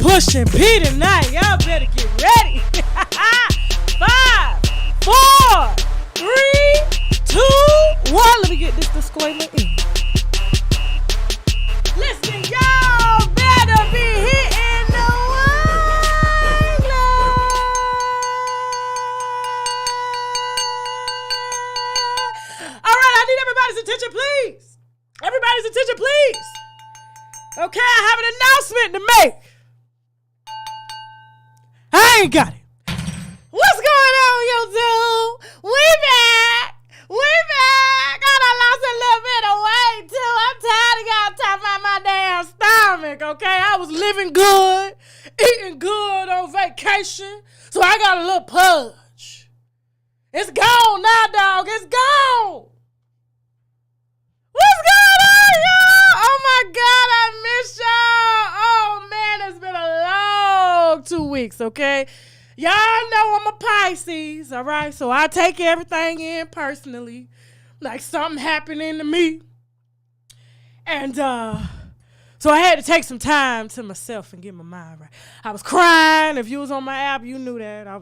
pushing P tonight. Y'all better get ready. 5, 4, 3, 2, 1. Let me get this disclaimer in. Listen, y'all better be hitting the wine glass. All right, I need everybody's attention, please. Everybody's attention, please. Okay, I have an announcement to make. I ain't got it. What's going on, YouTube? We back. I done lost a little bit of weight, too. I'm tired of y'all talking about my damn stomach, okay? I was living good, eating good on vacation, so I got a little pudge. It's gone now, dog. It's gone. What's going on, y'all? Oh, my God, I miss y'all. Oh, man, it's been a long 2 weeks, okay? Y'all know I'm a Pisces, all right? So I take everything in personally, like something happening to me. And so I had to take some time to myself and get my mind right. I was crying. If you was on my app, you knew that. I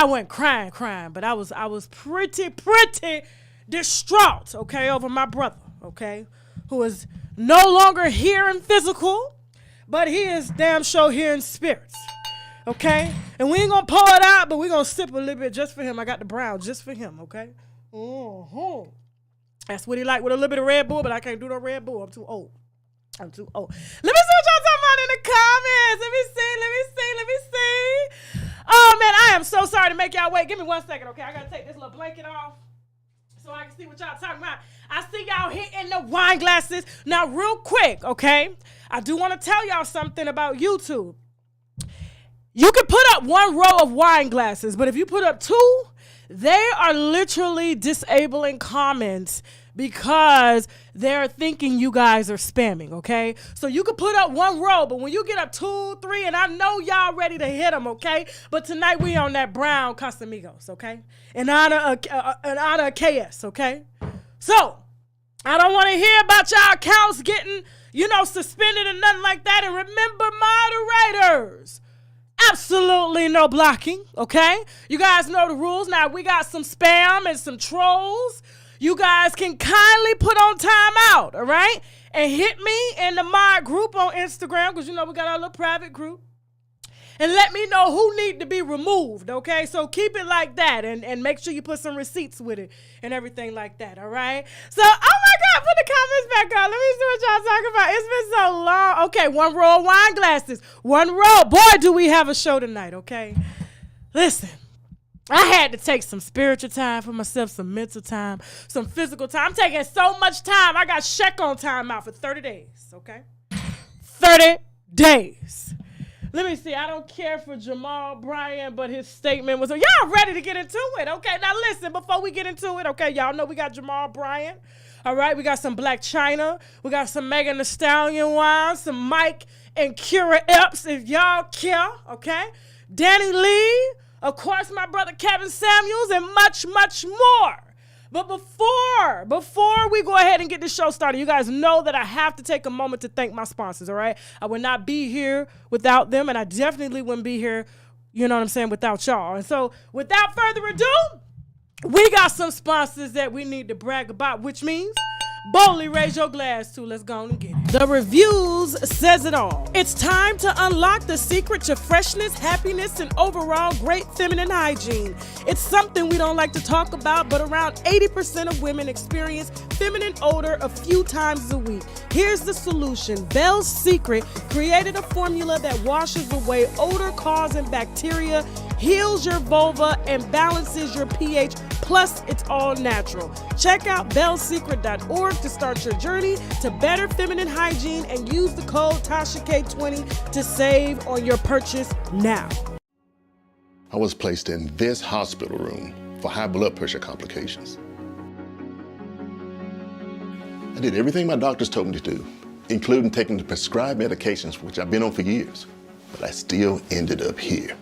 wasn't crying, but I was pretty distraught, okay, over my brother, okay, who is no longer here in physical, but he is damn sure here in spirits, okay? And we ain't gonna pour it out, but we gonna sip a little bit just for him. I got the brown just for him, okay? Mm-hmm. That's what he like with a little bit of Red Bull, but I can't do no Red Bull. I'm too old. Let me see what y'all talking about in the comments. Let me see. Oh, man, I am so sorry to make y'all wait. Give me 1 second, okay? I got to take this little blanket off so I can see what y'all talking about. I see y'all hitting the wine glasses. Now, real quick, okay? I do want to tell y'all something about YouTube. You can put up 1 row of wine glasses, but if you put up 2, they are literally disabling comments because they're thinking you guys are spamming, okay? So you can put up 1 row, but when you get up 2, 3, and I know y'all ready to hit them, okay? But tonight we on that brown Casamigos, okay? In honor of KS, okay? So I don't want to hear about y'all accounts getting, suspended and nothing like that. And remember, moderators, absolutely no blocking, okay? You guys know the rules. Now, we got some spam and some trolls. You guys can kindly put on timeout, all right? And hit me in the mod group on Instagram, because, we got our little private group. And let me know who need to be removed, okay? So keep it like that, and make sure you put some receipts with it and everything like that, all right? So, oh, my God, put the comments back on. Let me see what y'all talking about. It's been so long. Okay, 1 row of wine glasses. 1 row. Boy, do we have a show tonight, okay? Listen, I had to take some spiritual time for myself, some mental time, some physical time. I'm taking so much time. I got check on time out for 30 days, okay? 30 days. Let me see. I don't care for Jamal Bryant, but his statement was, y'all ready to get into it, okay? Now, listen, before we get into it, okay, y'all know we got Jamal Bryant, all right? We got some Black China. We got some Megan Thee Stallion wine, some Mike and Kyra Epps, if y'all care, okay? Dani Leigh, of course, my brother Kevin Samuels, and much, much more. But before we go ahead and get this show started, you guys know that I have to take a moment to thank my sponsors, all right? I would not be here without them, and I definitely wouldn't be here, without y'all. And so, without further ado, we got some sponsors that we need to brag about, which means boldly raise your glass to. Let's go on and get it. The reviews says it all. It's time to unlock the secret to freshness, happiness, and overall great feminine hygiene. It's something we don't like to talk about, but around 80% of women experience feminine odor a few times a week. Here's the solution. Belle's Secret created a formula that washes away odor-causing bacteria, heals your vulva, and balances your pH. Plus, it's all natural. Check out bellsecret.org to start your journey to better feminine hygiene and use the code TASHAK20 to save on your purchase now. I was placed in this hospital room for high blood pressure complications. I did everything my doctors told me to do, including taking the prescribed medications, which I've been on for years, but I still ended up here.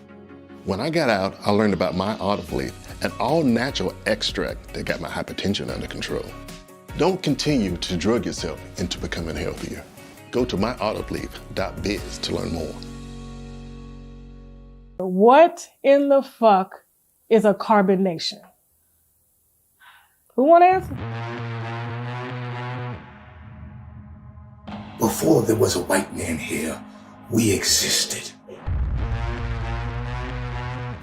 When I got out, I learned about my olive leaf, an all-natural extract that got my hypertension under control. Don't continue to drug yourself into becoming healthier. Go to myoliveleaf.biz to learn more. What in the fuck is a carbonation? Who want to answer? Before there was a white man here, we existed.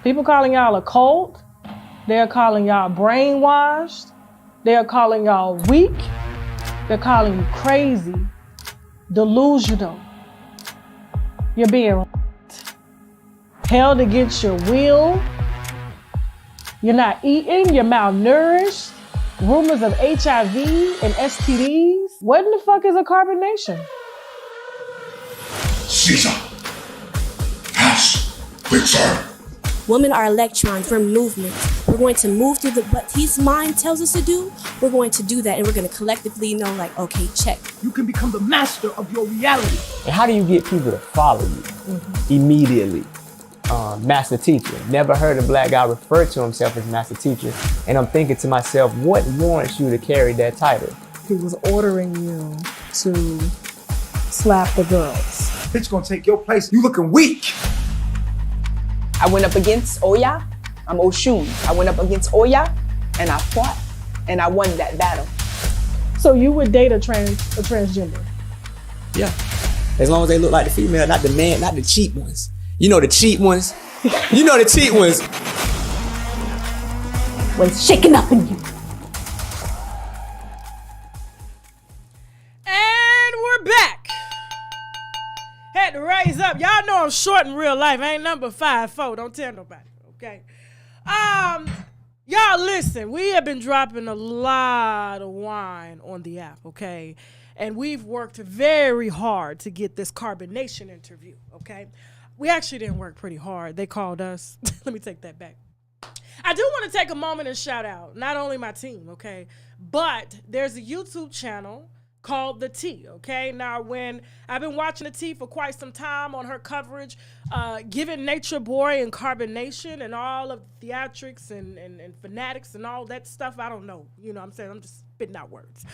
People calling y'all a cult. They're calling y'all brainwashed. They're calling y'all weak. They're calling you crazy, delusional. You're being held against your will. You're not eating. You're malnourished. Rumors of HIV and STDs. What in the fuck is a carbonation? Caesar has returned. Women are electrons, we're movement. We're going to move through what his mind tells us to do. We're going to do that, and we're going to collectively know, like, okay, check. You can become the master of your reality. And how do you get people to follow you immediately? Master teacher. Never heard a black guy refer to himself as master teacher. And I'm thinking to myself, what warrants you to carry that title? He was ordering you to slap the girls. Bitch gonna take your place. You looking weak. I went up against Oya. I'm Oshun. I went up against Oya and I fought and I won that battle. So you would date a transgender? Yeah. As long as they look like the female, not the man, not the cheap ones. You know the cheap ones? You know the cheap ones. What's shaking up in you? And we're back. Had to raise up. Y'all know I'm short in real life. I ain't number 5'4". Don't tell nobody, okay? Y'all listen, we have been dropping a lot of wine on the app, okay? And we've worked very hard to get this carbonation interview, okay? We actually didn't work pretty hard. They called us. Let me take that back. I do want to take a moment and shout out not only my team, okay, but there's a YouTube channel called The T, okay? Now, when I've been watching The T for quite some time on her coverage, giving Nature Boy and Carbonation and all of theatrics and fanatics and all that stuff, I don't know. You know what I'm saying? I'm just spitting out words.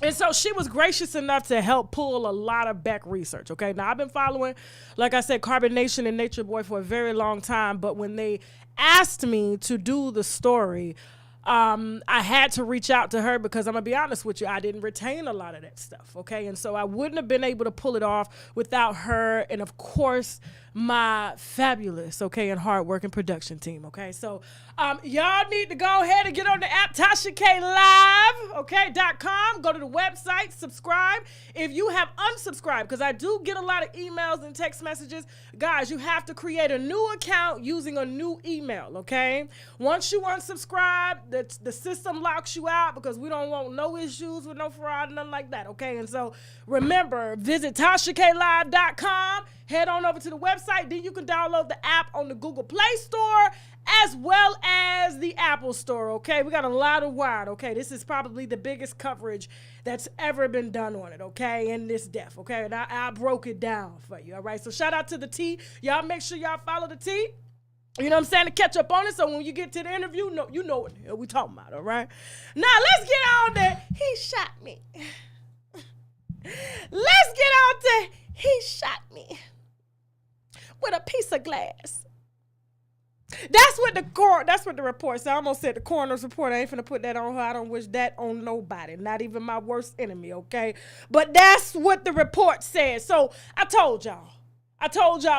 And so she was gracious enough to help pull a lot of back research, okay? Now, I've been following, like I said, Carbonation and Nature Boy for a very long time, but when they asked me to do the story, I had to reach out to her because I'm going to be honest with you, I didn't retain a lot of that stuff, okay? And so I wouldn't have been able to pull it off without her and, of course, my fabulous, okay, and hardworking production team, okay? So y'all need to go ahead and get on the app, TashaKLive, okay, .com. Go to the website, subscribe. If you have unsubscribed, because I do get a lot of emails and text messages, guys, you have to create a new account using a new email, okay? Once you unsubscribe, the system locks you out because we don't want no issues with no fraud, nothing like that, okay? And so remember, visit TashaKLive.com. Head on over to the website. Then you can download the app on the Google Play Store as well as the Apple Store, okay? We got a lot of wine, okay? This is probably the biggest coverage that's ever been done on it, okay, in this depth, okay? And I broke it down for you, all right? So shout out to The T. Y'all make sure y'all follow The T. You know what I'm saying? To catch up on it, so when you get to the interview, you know what the hell we talking about, all right? Now, let's get on to he shot me. Let's get on to he shot me with a piece of glass. That's what the report said. I almost said the coroner's report. I ain't finna put that on her. I don't wish that on nobody, not even my worst enemy, okay? But that's what the report said. So I told y'all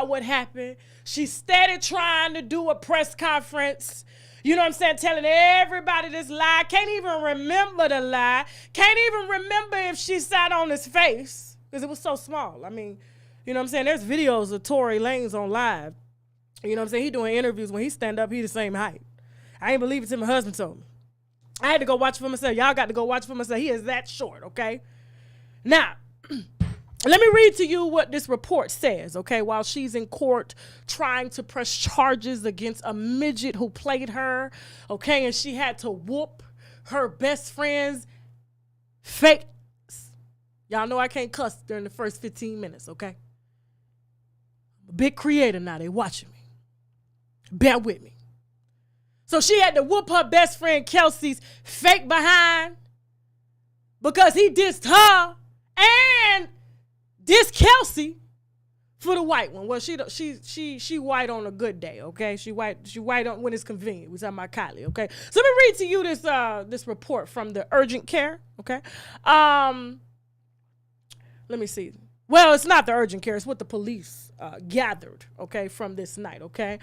what happened. She started trying to do a press conference. You know what I'm saying? Telling everybody this lie. Can't even remember the lie. Can't even remember if she sat on his face because it was so small. I mean, you know what I'm saying? There's videos of Tory Lanez on live. You know what I'm saying? He doing interviews. When he stand up, he the same height. I ain't believe it till my husband told me. I had to go watch for myself. Y'all got to go watch for myself. He is that short, okay? Now, let me read to you what this report says, okay? While she's in court trying to press charges against a midget who played her, okay? And she had to whoop her best friend's face. Y'all know I can't cuss during the first 15 minutes, okay? I'm a big creator now. They watching me. Bear with me. So she had to whoop her best friend Kelsey's fake behind because he dissed her and dissed Kelsey for the white one. Well, she white on a good day, okay? She white on when it's convenient. We talking about Kylie, okay? So let me read to you this report from the urgent care, okay? Let me see. Well, it's not the urgent care. It's what the police gathered, okay, from this night, okay?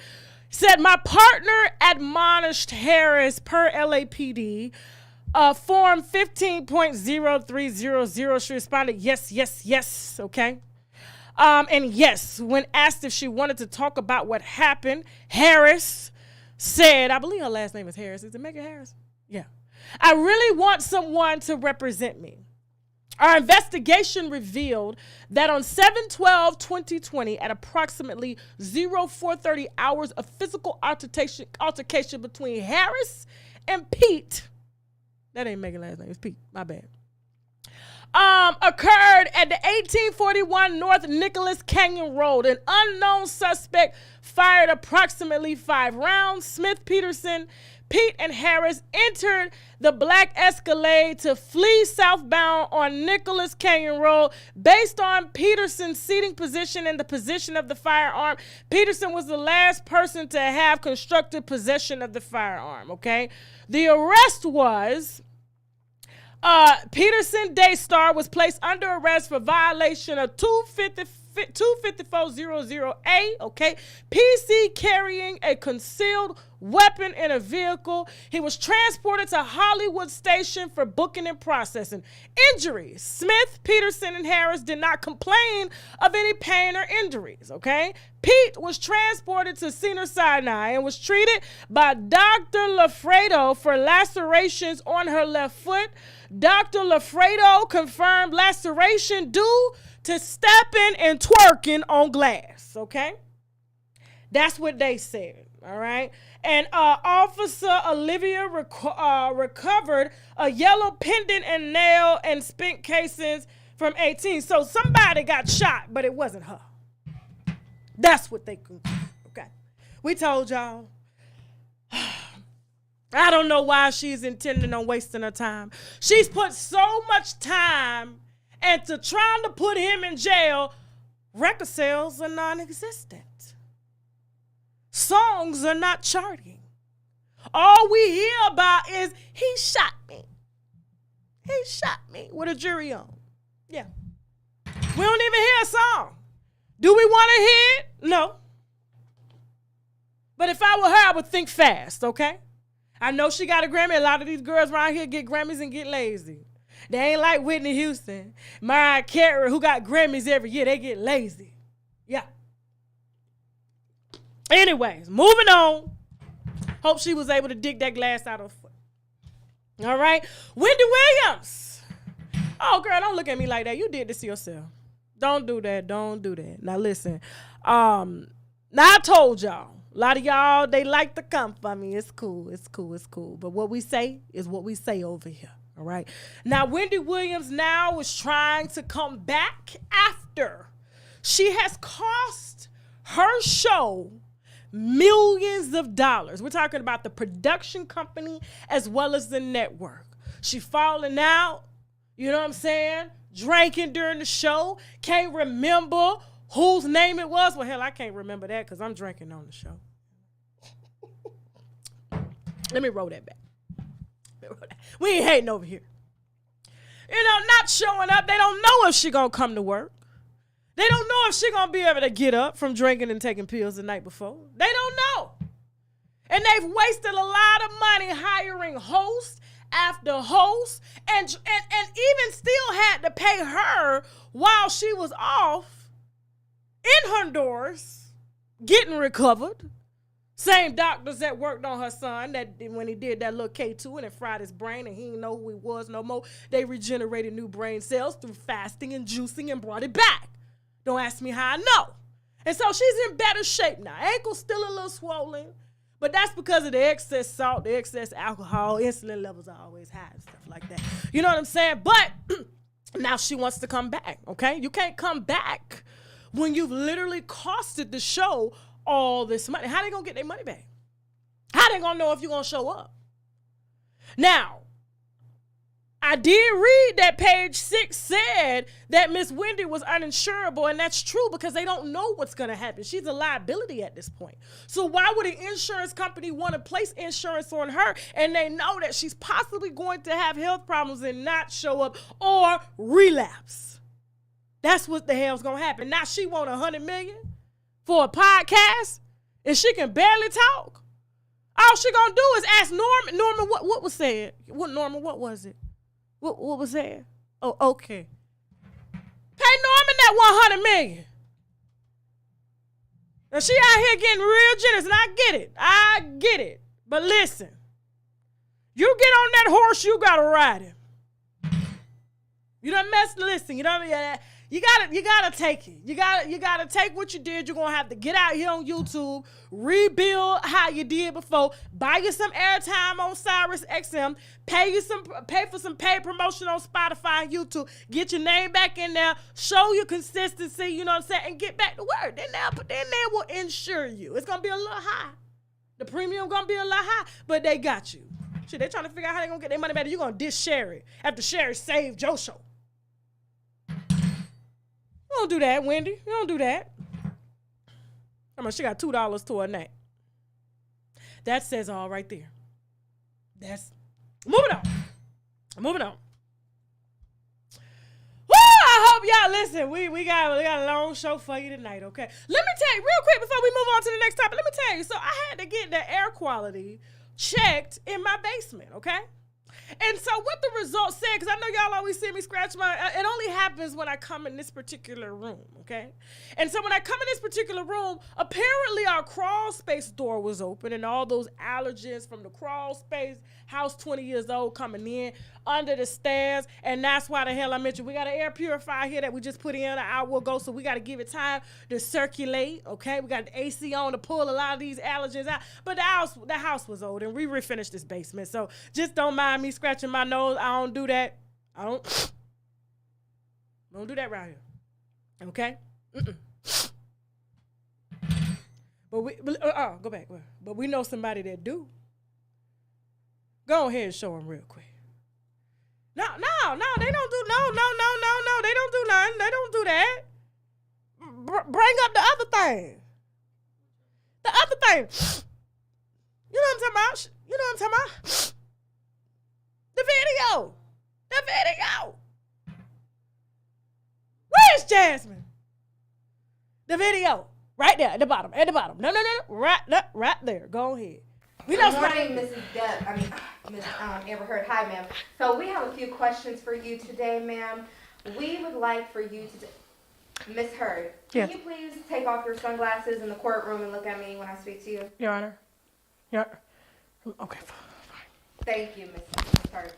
Said, my partner admonished Harris per LAPD, form 15.0300. She responded, yes, okay? And yes, when asked if she wanted to talk about what happened, Harris said, I believe her last name is Harris. Is it Megan Harris? Yeah. I really want someone to represent me. Our investigation revealed that on 7/12/2020, at approximately 0430 hours, a physical altercation between Harris and Pete, that ain't Megan last name, it's Pete, my bad, occurred at the 1841 North Nicholas Canyon Road. An unknown suspect fired approximately 5 rounds. Smith, Peterson, Pete, and Harris entered the black Escalade to flee southbound on Nicholas Canyon Road. Based on Peterson's seating position and the position of the firearm, Peterson was the last person to have constructive possession of the firearm, okay? The arrest was... Peterson Daystar was placed under arrest for violation of 25400A, okay? PC carrying a concealed weapon in a vehicle. He was transported to Hollywood Station for booking and processing. Injuries. Smith, Peterson, and Harris did not complain of any pain or injuries, okay? Pete was transported to Cedars-Sinai and was treated by Dr. Lafredo for lacerations on her left foot. Dr. Lafredo confirmed laceration due to stepping and twerking on glass, okay? That's what they said, all right? And Officer Olivia recovered a yellow pendant and nail and spent casings from 18. So somebody got shot, but it wasn't her. That's what they concluded, okay? We told y'all. I don't know why she's intending on wasting her time. She's put so much time into trying to put him in jail. Record sales are non-existent. Songs are not charting. All we hear about is, he shot me. He shot me with a jury on. Yeah. We don't even hear a song. Do we want to hear it? No. But if I were her, I would think fast, okay? I know she got a Grammy. A lot of these girls around here get Grammys and get lazy. They ain't like Whitney Houston, Mariah Carey, who got Grammys every year. They get lazy. Yeah. Anyways, moving on. Hope she was able to dig that glass out of her foot. All right. Wendy Williams. Oh, girl, don't look at me like that. You did this to yourself. Don't do that. Don't do that. Now, listen. Now, I told y'all. A lot of y'all, they like to come for me. It's cool. It's cool. It's cool. But what we say is what we say over here. All right. Now, Wendy Williams now is trying to come back after she has cost her show millions of dollars. We're talking about the production company as well as the network. She falling out, you know what I'm saying? Drinking during the show. Can't remember whose name it was. Well, hell, I can't remember that because I'm drinking on the show. Let me roll that back. We ain't hating over here. You know, not showing up. They don't know if she gonna come to work. They don't know if she gonna be able to get up from drinking and taking pills the night before. They don't know. And they've wasted a lot of money hiring host after host and even still had to pay her while she was off in Honduras getting recovered. Same doctors that worked on her son that when he did that little K2 and it fried his brain and he didn't know who he was no more, they regenerated new brain cells through fasting and juicing and brought it back. Don't ask me how I know. And so she's in better shape now. Ankle's still a little swollen, but that's because of the excess salt, the excess alcohol, insulin levels are always high and stuff like that. You know what I'm saying? But now she wants to come back, okay? You can't come back when you've literally costed the show all this money. How they gonna get their money back? How they gonna know if you're gonna show up? Now, I did read that page 6 said that Miss Wendy was uninsurable, and that's true because they don't know what's going to happen. She's a liability at this point. So why would an insurance company want to place insurance on her and they know that she's possibly going to have health problems and not show up or relapse? That's what the hell's going to happen. Now she want $100 million for a podcast and she can barely talk. All she going to do is ask Norman, what was said? What was it? What was that? Oh, okay. Pay Norman that $100 million. Now she out here getting real generous, and I get it. But listen, you get on that horse, you gotta ride him. You done listen, you gotta take it. You gotta take what you did. You're gonna have to get out here on YouTube, rebuild how you did before, buy you some airtime on Sirius XM, pay for some paid promotion on Spotify and YouTube, get your name back in there, show your consistency, you know what I'm saying, and get back to work. Then they will insure you. It's gonna be a little high. The premium gonna be a lot high, but they got you. Shit, they trying to figure out how they gonna get their money back. You gonna dish Sherry after Sherry saved your show. You don't do that, Wendy. You don't do that. I mean, she got $2 to her name. That says all right there. That's moving on. Woo! I hope y'all listen. We got a long show for you tonight, okay? Let me tell you real quick before we move on to the next topic. Let me tell you. So I had to get the air quality checked in my basement, okay? And so what the results said, because I know y'all always see me scratch it only happens when I come in this particular room, okay? And so when I come in this particular room, apparently our crawl space door was open and all those allergens from the crawl space, house 20 years old coming in under the stairs, and that's why the hell I mentioned we got an air purifier here that we just put in an hour ago, so we got to give it time to circulate, okay? We got the AC on to pull a lot of these allergens out, but the house was old, and we refinished this basement, so just don't mind me scratching my nose. I don't do that. I don't do that right here, okay? But go back. But we know somebody that do. Go ahead and show them real quick. No, they don't do, they don't do nothing. They don't do that. Bring up the other thing. The other thing. You know what I'm talking about? The video. Where's Jasmine? The video. Right there, at the bottom. No. Right there. Go ahead. Good morning, Mrs. Miss Amber Heard. Hi, ma'am. So we have a few questions for you today, ma'am. We would like for you to, Miss Heard, can you please take off your sunglasses in the courtroom and look at me when I speak to you? Your Honor. Okay, fine. Thank you, Miss Heard.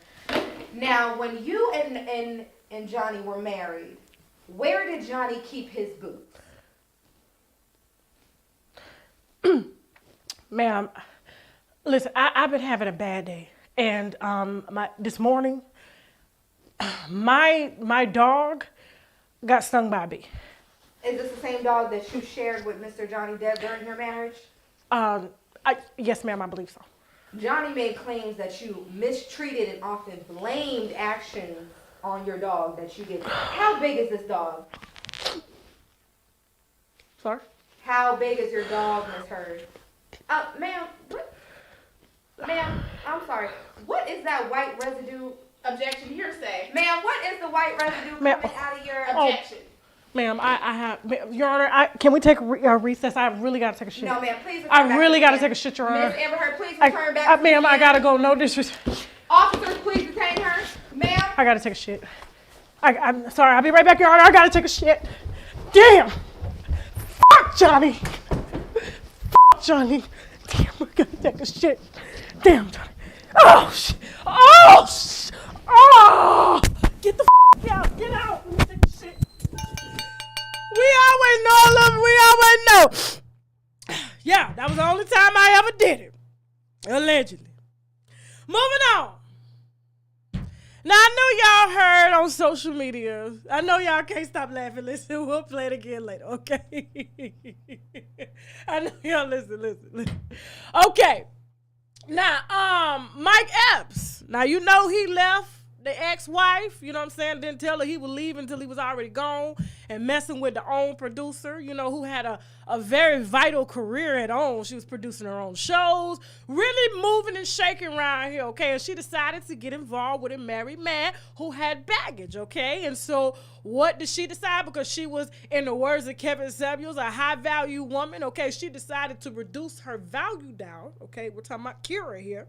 Now, when you and Johnny were married, where did Johnny keep his boots? Ma'am, listen, I've been having a bad day, and this morning, my dog got stung by a bee. Is this the same dog that you shared with Mr. Johnny Depp during your marriage? Yes, ma'am, I believe so. Johnny made claims that you mistreated and often blamed actions on your dog that you did. How big is this dog? Sorry? How big is your dog, Miss Heard? Ma'am, I'm sorry. What is that white residue? Objection, hearsay. Ma'am, what is the white residue coming out of your... Objection. Ma'am, I have... Your Honor, can we take a recess? I really got to take a shit. No, ma'am, please return I really got to take a shit, Your Honor. Miss Amber Heard, please return back. Ma'am, I got to go. No disrespect. Officers, please detain her. Ma'am. I got to take a shit. I'm sorry. I'll be right back, Your Honor. I got to take a shit. Damn. Fuck Johnny. Fuck Johnny. Damn, I got to take a shit. Damn, Johnny. Oh, shit. Oh. Get the out. Get out. Let me take a shit. We always know. Yeah, that was the only time I ever did it. Allegedly. Moving on. Now, I know y'all heard on social media. I know y'all can't stop laughing. Listen, we'll play it again later, okay? I know y'all listen. Okay. Now, Mike Epps. Now, you know he left the ex-wife, you know what I'm saying, didn't tell her he would leave until he was already gone, and messing with the OWN producer, you know, who had a very vital career at OWN. She was producing her own shows, really moving and shaking around here, okay? And she decided to get involved with a married man who had baggage, okay? And so what did she decide? Because she was, in the words of Kevin Samuels, a high-value woman, okay? She decided to reduce her value down, okay? We're talking about Kyra here.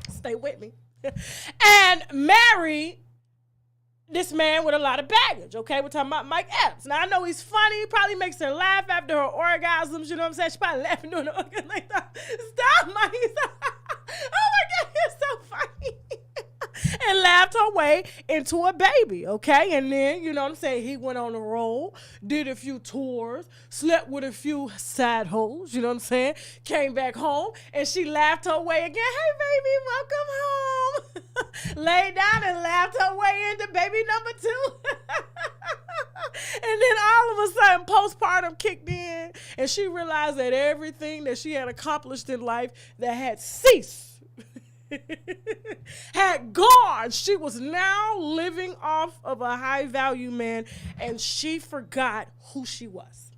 Stay with me. And marry this man with a lot of baggage, okay? We're talking about Mike Epps. Now, I know he's funny. He probably makes her laugh after her orgasms, you know what I'm saying? She probably laughing doing the orgasm like that. Stop, Mike. Oh, my God, you're so funny. And laughed her way into a baby, okay? And then, you know what I'm saying, he went on the road, did a few tours, slept with a few side hoes, you know what I'm saying? Came back home, and she laughed her way again. Hey, baby, welcome home. Laid down and laughed her way into baby number 2. And then all of a sudden, postpartum kicked in, and she realized that everything that she had accomplished in life that had ceased had gone. She was now living off of a high-value man, and she forgot who she was.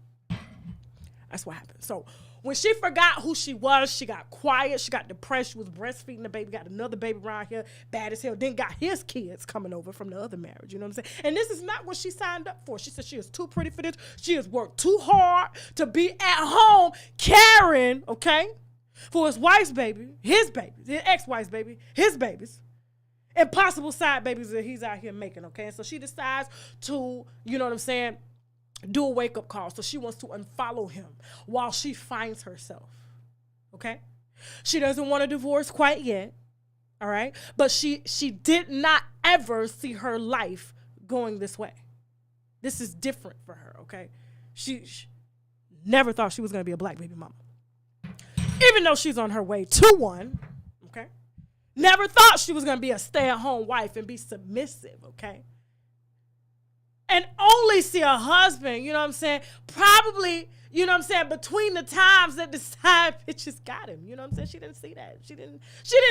That's what happened. So when she forgot who she was, she got quiet, she got depressed, she was breastfeeding the baby, got another baby around here, bad as hell, then got his kids coming over from the other marriage, you know what I'm saying? And this is not what she signed up for. She said she is too pretty for this. She has worked too hard to be at home caring, okay, for his wife's baby, his ex-wife's baby, his babies, and possible side babies that he's out here making, okay? And so she decides to, you know what I'm saying, do a wake-up call. So she wants to unfollow him while she finds herself, okay? She doesn't want a divorce quite yet, all right? But she did not ever see her life going this way. This is different for her, okay? She never thought she was going to be a black baby mama. Even though she's on her way to one, okay? Never thought she was going to be a stay-at-home wife and be submissive, okay? And only see a husband, you know what I'm saying, probably, you know what I'm saying, between the times that the side bitches got him, you know what I'm saying? She didn't see that. She didn't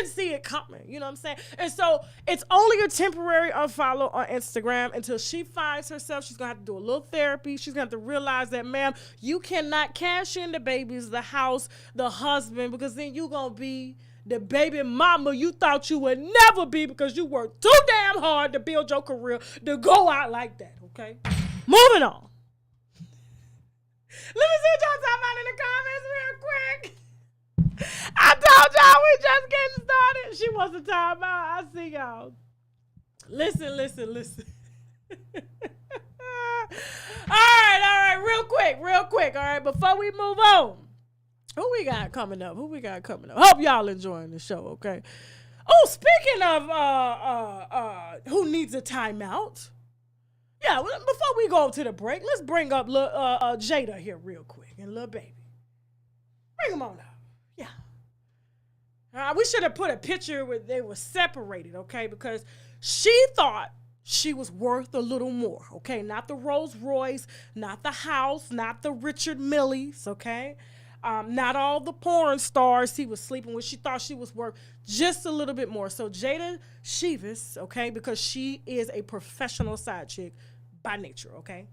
see it coming, you know what I'm saying? And so it's only a temporary unfollow on Instagram until she finds herself. She's going to have to do a little therapy. She's going to have to realize that, ma'am, you cannot cash in the babies, the house, the husband, because then you're going to be the baby mama you thought you would never be because you worked too damn hard to build your career to go out like that, okay? Moving on. Let me see what y'all talking about in the comments real quick. I told y'all we just getting started. She wants to talk about. I see y'all. Listen. All right, real quick, all right, before we move on. Who we got coming up? Hope y'all enjoying the show, okay? Oh, speaking of who needs a timeout. Yeah, before we go to the break, let's bring up Jada here real quick and Lil Baby. Bring them on up. Yeah. We should have put a picture where they were separated, okay? Because she thought she was worth a little more, okay? Not the Rolls Royce, not the house, not the Richard Milles, okay? Not all the porn stars he was sleeping with. She thought she was worth just a little bit more. So Jada Shivas, okay, because she is a professional side chick by nature, okay?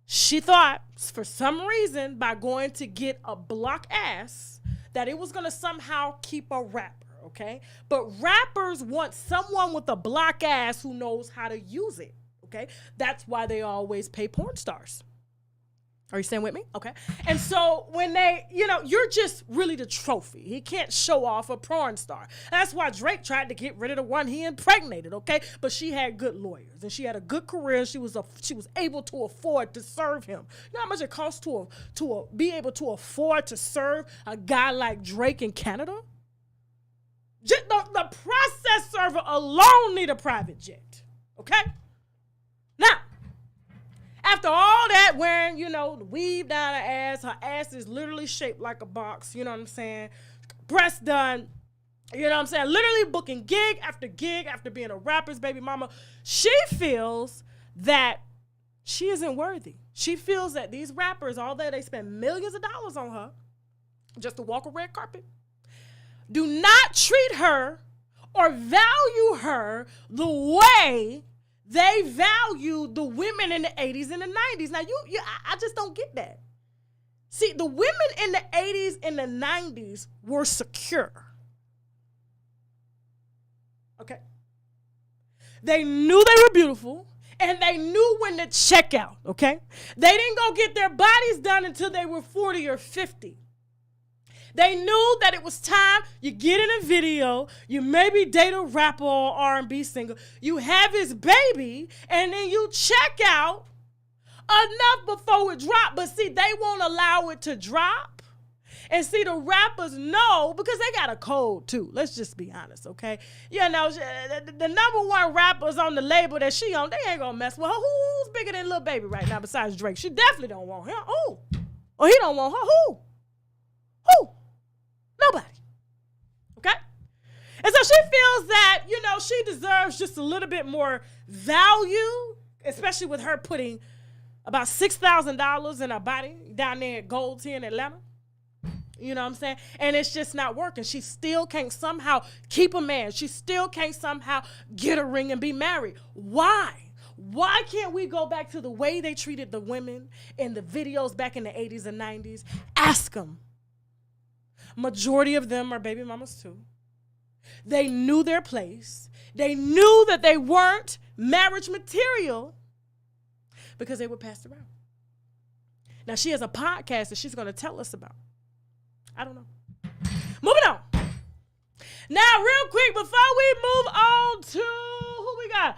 She thought, for some reason, by going to get a block ass, that it was going to somehow keep a rapper, okay? But rappers want someone with a block ass who knows how to use it, okay? That's why they always pay porn stars. Are you staying with me? Okay. And so when they, you're just really the trophy. He can't show off a porn star. That's why Drake tried to get rid of the one he impregnated, okay? But she had good lawyers and she had a good career and she was able to afford to serve him. You know how much it costs to be able to afford to serve a guy like Drake in Canada? Just the process server alone need a private jet, okay? Now, after all that, wearing, the weave down her ass is literally shaped like a box, you know what I'm saying? Breast done, you know what I'm saying? Literally booking gig after being a rapper's baby mama. She feels that she isn't worthy. She feels that these rappers, although they spend millions of dollars on her just to walk a red carpet, do not treat her or value her the way they valued the women in the 80s and the 90s. Now, I just don't get that. See, the women in the 80s and the 90s were secure. Okay? They knew they were beautiful, and they knew when to check out, okay? They didn't go get their bodies done until they were 40 or 50. They knew that it was time. You get in a video, you maybe date a rapper or R&B singer, you have his baby, and then you check out enough before it drop. But see, they won't allow it to drop. And see, the rappers know, because they got a code too. Let's just be honest, okay? You know, the number one rappers on the label that she on, they ain't gonna mess with her. Who's bigger than Lil Baby right now besides Drake? She definitely don't want him. Who? Or he don't want her. Who? Nobody. Okay? And so she feels that, you know, she deserves just a little bit more value, especially with her putting about $6,000 in her body down there at Gold's here in Atlanta. You know what I'm saying? And it's just not working. She still can't somehow keep a man. She still can't somehow get a ring and be married. Why? Why can't we go back to the way they treated the women in the videos back in the 80s and 90s? Ask them. Majority of them are baby mamas too. They knew their place. They knew that they weren't marriage material because they were passed around. Now she has a podcast that she's going to tell us about. I don't know. Moving on. Now, real quick, before we move on to who we got?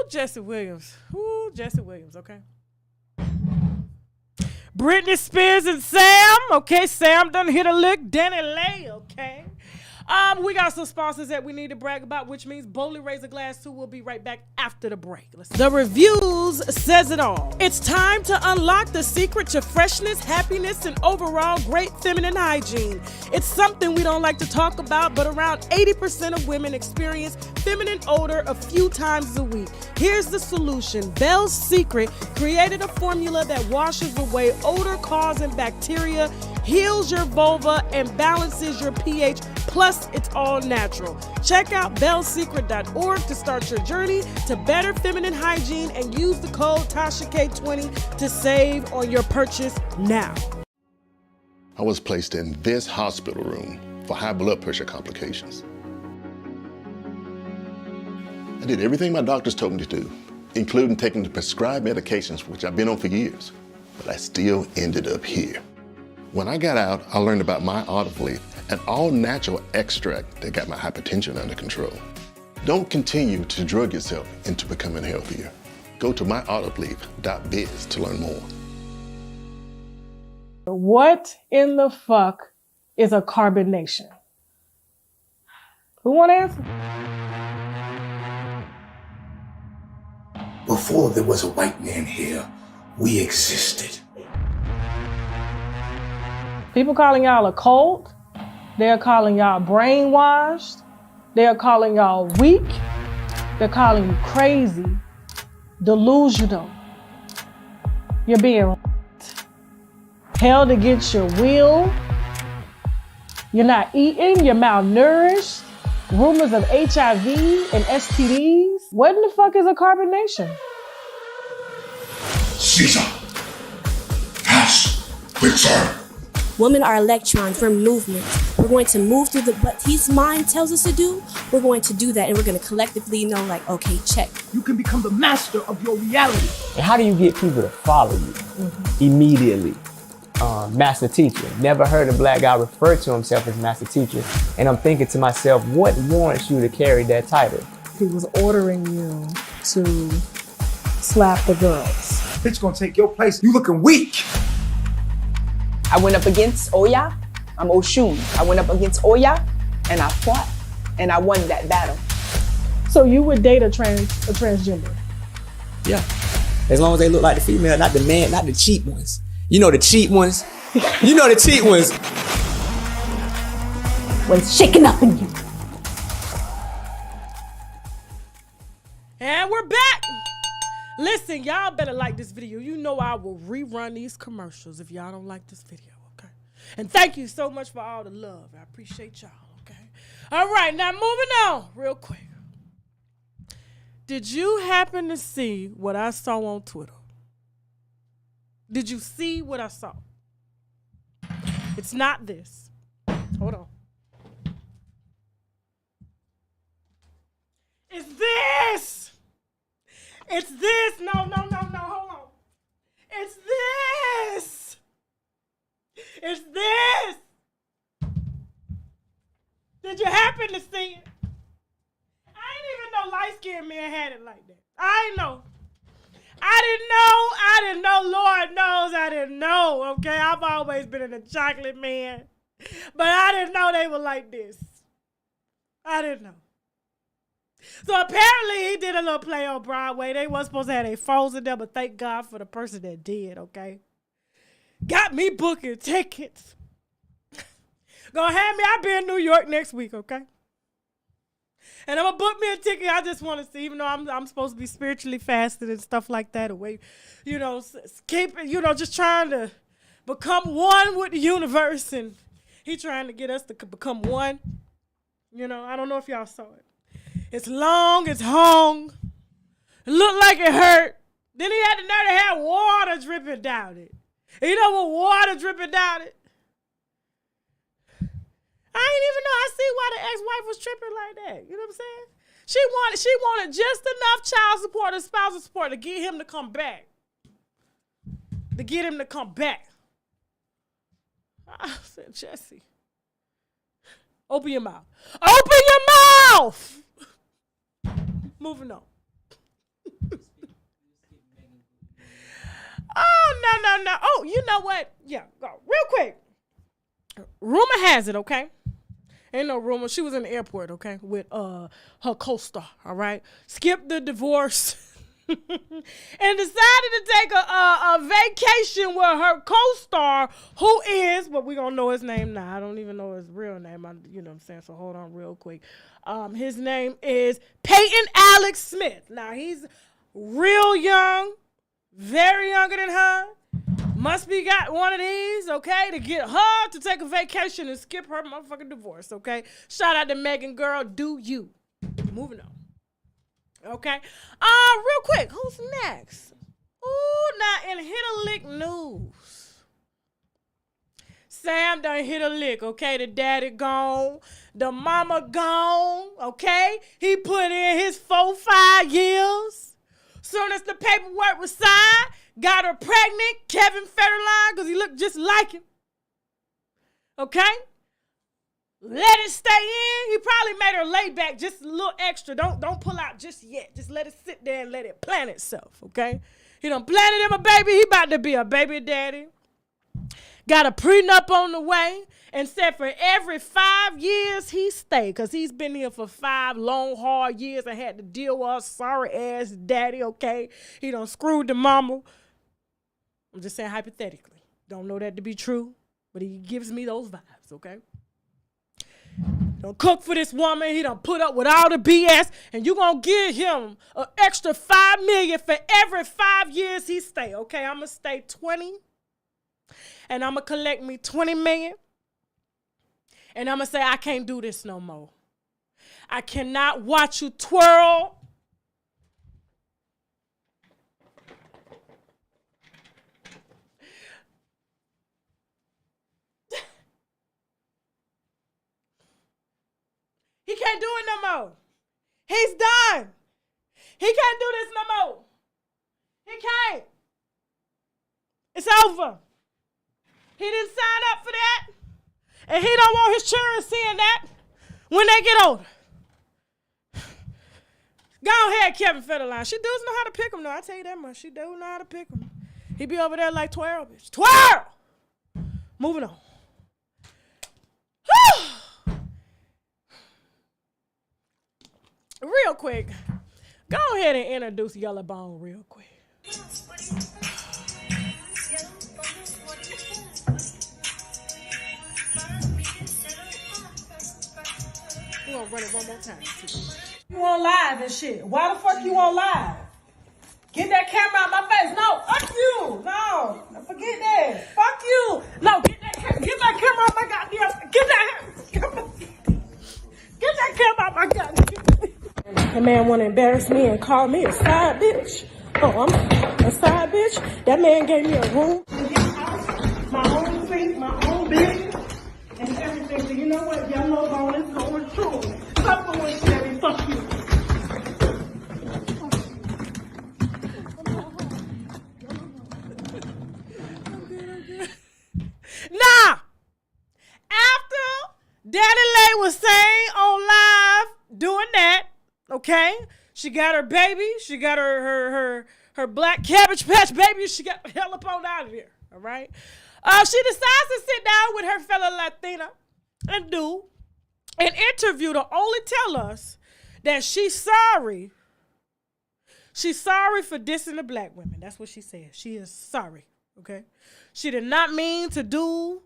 Jesse Williams. Jesse Williams, okay? Britney Spears and Sam. Okay, Sam done hit a lick. Dani Leigh, okay? We got some sponsors that we need to brag about, which means boldly raise a glass to. We'll be right back after the break. The reviews says it all. It's time to unlock the secret to freshness, happiness, and overall great feminine hygiene. It's something we don't like to talk about, but around 80% of women experience feminine odor a few times a week. Here's the solution. Belle's Secret created a formula that washes away odor-causing bacteria, heals your vulva, and balances your pH. Plus, it's all natural. Check out bellsecret.org to start your journey to better feminine hygiene and use the code TASHAK20 to save on your purchase now. I was placed in this hospital room for high blood pressure complications. I did everything my doctors told me to do, including taking the prescribed medications, which I've been on for years, but I still ended up here. When I got out, I learned about my olive leaf, an all-natural extract that got my hypertension under control. Don't continue to drug yourself into becoming healthier. Go to myoliveleaf.biz to learn more. What in the fuck is a carbonation? Who want to answer? Before there was a white man here, we existed. People calling y'all a cult. They're calling y'all brainwashed. They're calling y'all weak. They're calling you crazy, delusional. You're being held against your will. You're not eating. You're malnourished. Rumors of HIV and STDs. What in the fuck is a carbonation? Caesar! Pass! Witzer! Women are electrons, we're movement. We're going to move through what his mind tells us to do. We're going to do that, and we're going to collectively know, like, okay, check. You can become the master of your reality. And how do you get people to follow you immediately? Master teacher. Never heard a black guy refer to himself as master teacher. And I'm thinking to myself, what warrants you to carry that title? He was ordering you to slap the girls. Bitch gonna take your place. You looking weak. I went up against Oya. I'm Oshun. I went up against Oya, and I fought, and I won that battle. So you would date a transgender? Yeah. As long as they look like the female, not the man, not the cheap ones. You know the cheap ones? You know the cheap ones. What's shaking up in you? And we're back. Listen, y'all better like this video. You know I will rerun these commercials if y'all don't like this video, okay? And thank you so much for all the love. I appreciate y'all, okay? All right, now moving on real quick. Did you happen to see what I saw on Twitter? Did you see what I saw? It's not this. Hold on. It's this. It's this. No, hold on. It's this. It's this. Did you happen to see it? I didn't even know light-skinned men had it like that. I didn't know. I didn't know. Lord knows I didn't know, okay? I've always been in a chocolate man. But I didn't know they were like this. I didn't know. So apparently he did a little play on Broadway. They weren't supposed to have their phones in there, but thank God for the person that did, okay? Got me booking tickets. Gonna have me, I'll be in New York next week, okay? And I'm gonna book me a ticket. I just want to see, even though I'm supposed to be spiritually fasted and stuff like that, away, keep it, just trying to become one with the universe, and he trying to get us to become one. I don't know if y'all saw it. It's long, it's hung. It looked like it hurt. Then he had the nerve to have water dripping down it. And you know what water dripping down it? I didn't even know. I see why the ex-wife was tripping like that. You know what I'm saying? She wanted just enough child support and spousal support to get him to come back. I said, Jesse, open your mouth. Open your mouth! Moving on. Oh, no. Oh, you know what? Yeah, go. Real quick. Rumor has it, okay? Ain't no rumor. She was in the airport, okay, with her co-star, all right? Skipped the divorce and decided to take a vacation with her co-star, who is, but we gonna know his name now. I don't even know his real name. You know what I'm saying? So hold on real quick. His name is Peyton Alex Smith. Now, he's real young, very younger than her. Must be got one of these, okay, to get her to take a vacation and skip her motherfucking divorce, okay? Shout out to Megan, girl, do you. Moving on. Okay? Real quick, who's next? Ooh, now in Hit a Lick news. Sam done hit a lick, okay? The daddy gone. The mama gone, okay? He put in his 4-5 years. Soon as the paperwork was signed, got her pregnant, Kevin Federline, because he looked just like him. Okay? Let it stay in. He probably made her lay back just a little extra. Don't pull out just yet. Just let it sit there and let it plant itself, okay? He done planted him a baby. He about to be a baby daddy. Got a prenup on the way and said for every 5 years he stay, because he's been here for 5 long, hard years and had to deal with a sorry-ass daddy, okay? He done screwed the mama. I'm just saying hypothetically. Don't know that to be true, but he gives me those vibes, okay? Don't cook for this woman. He done put up with all the BS, and you gonna give him an extra $5 million for every 5 years he stay, okay? I'm gonna stay 20, and I'm gonna collect me $20 million, and I'm gonna say I can't do this no more. I cannot watch you twirl. He can't do it no more. He's done. He can't do this no more. He can't. It's over. He didn't sign up for that. And he don't want his children seeing that when they get older. Go ahead, Kevin Federline. She does know how to pick him, though. I tell you that much. She do know how to pick him. He be over there like twirl, bitch. Twirl! Moving on. Real quick, go ahead and introduce Yellow Bone real quick. We're gonna run it one more time. You on live and shit. Why the fuck you on live? Get that camera out my face. No, fuck you. No, forget that. Fuck you. No, get that camera out my goddamn. Get that camera. man want to embarrass me and call me a side bitch. Oh, I'm a side bitch? That man gave me a room, my own thing, my own business, and everything. So you know what? Yellow bone is going true. Stop going Chevy. Fuck you. Nah! After Dani Leigh was saying on live, doing that, okay? She got her baby. She got her black Cabbage Patch baby. She got the hell up on out of here, all right? She decides to sit down with her fellow Latina and do an interview to only tell us that she's sorry. She's sorry for dissing the black women. That's what she said. She is sorry, okay? She did not mean to do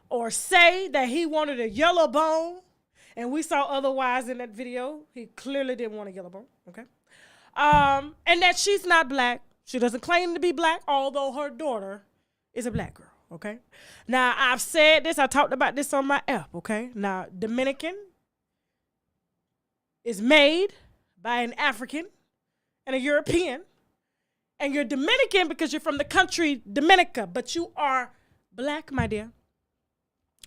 or say that he wanted a yellow bone, and we saw otherwise in that video. He clearly didn't want a yellow bone, okay? And that she's not black. She doesn't claim to be black, although her daughter is a black girl, okay? Now, I've said this. I talked about this on my app, okay? Now, Dominican is made by an African and a European. And you're Dominican because you're from the country Dominica, but you are black, my dear.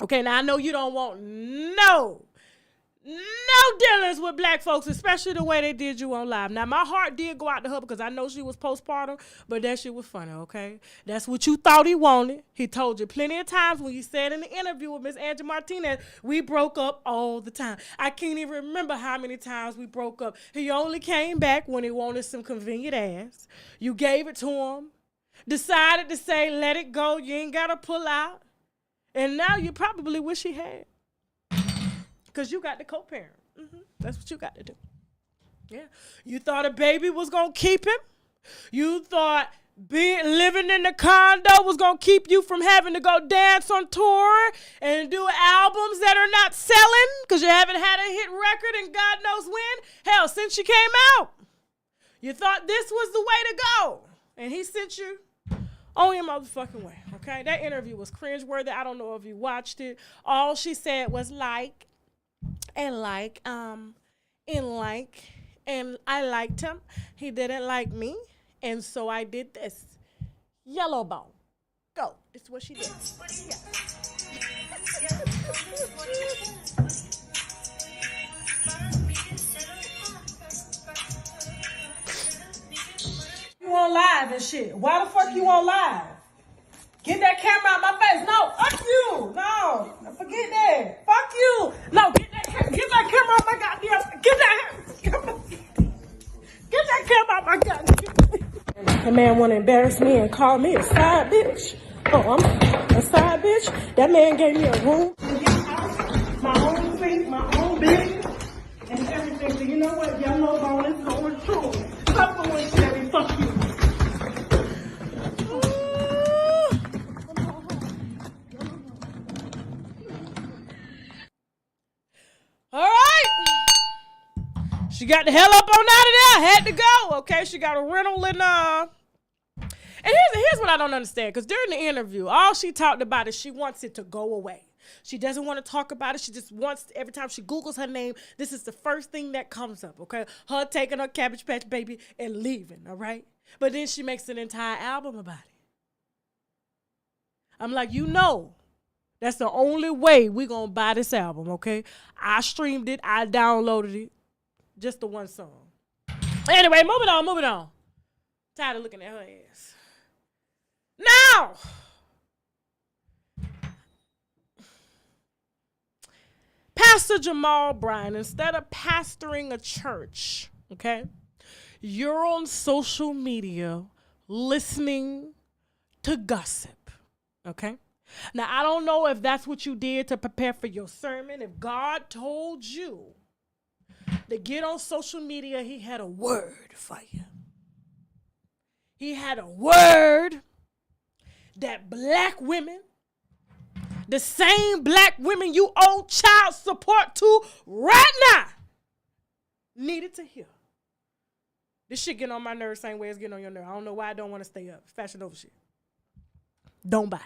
Okay, now I know you don't want no dealings with black folks, especially the way they did you on live. Now, my heart did go out to her because I know she was postpartum, but that shit was funny, okay? That's what you thought he wanted. He told you plenty of times when you said in the interview with Miss Angie Martinez, we broke up all the time. I can't even remember how many times we broke up. He only came back when he wanted some convenient ass. You gave it to him, decided to say, let it go. You ain't got to pull out. And now you probably wish he had. Because you got the co-parent. That's what you got to do. Yeah. You thought a baby was going to keep him. You thought living in the condo was going to keep you from having to go dance on tour and do albums that are not selling because you haven't had a hit record and God knows when. Hell, since you came out. You thought this was the way to go. And he sent you on your motherfucking way. Okay? That interview was cringeworthy. I don't know if you watched it. All she said was and I liked him. He didn't like me, and so I did this. Yellow bone. Go. It's what she did. Yeah. You on live and shit. Why the fuck you on live? Get that camera out my face. No, fuck you. No, forget that. Fuck you. No, get that camera out my goddamn. Get that camera out my goddamn. The man want to embarrass me and call me a side bitch. Oh, I'm a side bitch. That man gave me a room, my own thing, my own business, and everything. So you know what? Yellow bone is going true. Stop going Chevy. Fuck you. All right. She got the hell up on out of there. Had to go. Okay, she got a rental and here's what I don't understand. Because during the interview, all she talked about is she wants it to go away. She doesn't want to talk about it. She just wants, every time she Googles her name, this is the first thing that comes up, okay? Her taking her Cabbage Patch baby and leaving, all right? But then she makes an entire album about it. I'm like, you know. That's the only way we're going to buy this album, okay? I streamed it. I downloaded it. Just the one song. Anyway, moving on. Tired of looking at her ass. Now, Pastor Jamal Bryant, instead of pastoring a church, okay, you're on social media listening to gossip, okay? Now, I don't know if that's what you did to prepare for your sermon. If God told you to get on social media, he had a word for you. He had a word that black women, the same black women you owe child support to right now, needed to hear. This shit getting on my nerves same way it's getting on your nerves. I don't know why I don't want to stay up. Fashion over shit. Don't buy.